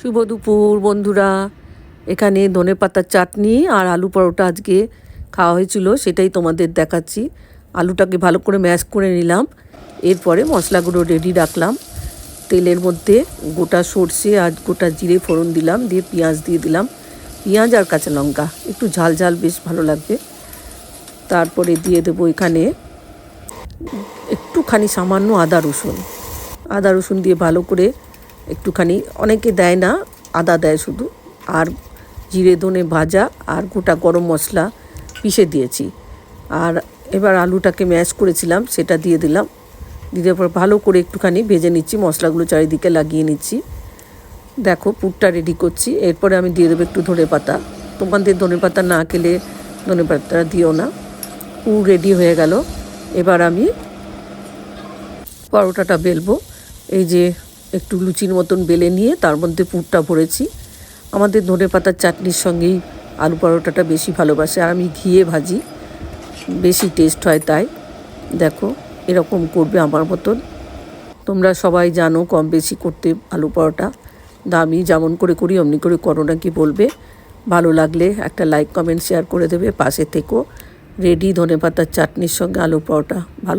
শুভ দুপুর বন্ধুরা। এখানে ধনেপাতার চাটনি আর আলু পরোটা আজকে খাওয়া হয়েছিল, সেটাই তোমাদের দেখাচ্ছি। আলুটাকে ভালো করে ম্যাশ করে নিলাম, এরপরে মশলাগুলো রেডি রাখলাম। তেলের মধ্যে গোটা সর্ষে আর গোটা জিরে ফোড়ন দিলাম, দিয়ে পেঁয়াজ দিয়ে দিলাম, পেঁয়াজ আর কাঁচা লঙ্কা, একটু ঝাল ঝাল বেশ ভালো লাগবে। তারপরে দিয়ে দেবো এখানে একটুখানি সামান্য আদা রসুন দিয়ে ভালো করে একটুখানি, অনেকে দেয় না, আদা দেয় শুধু, আর জিরে ধনে ভাজা আর গোটা গরম মশলা পিষে দিয়েছি। আর এবার আলুটাকে ম্যাশ করেছিলাম সেটা দিয়ে দিলাম, দিয়ে পর ভালো করে একটুখানি ভেজে নিচ্ছি, মশলাগুলো চারিদিকে লাগিয়ে নিচ্ছি। দেখো পুরটা রেডি করছি। এরপরে আমি দিয়ে দেবো একটু ধনেপাতা, তোমাদের ধনেপাতা না খেলে ধনেপাতা দিও না। পুর রেডি হয়ে গেল। এবার আমি পরোটাটা বেলবো। এই যে একটু লুচির মতন বেলে নিয়ে তার মধ্যে পুরটা ভরেছি। আমাদের ধনেপাতার চাটনির সঙ্গেই আলু পরোটাটা বেশি ভালোবাসে, আর আমি ঘিয়ে ভাজি, বেশি টেস্ট হয়। তাই দেখো এরকম করবে আমার মতন। তোমরা সবাই জানো কম বেশি করতে আলু পরোটা, দামি যেমন করে করি অমনি করে করো নাকি বলবে। ভালো লাগলে একটা লাইক কমেন্ট শেয়ার করে দেবে, পাশে থেকো। রেডি ধনেপাতার চাটনির সঙ্গে আলু পরোটা। ভালো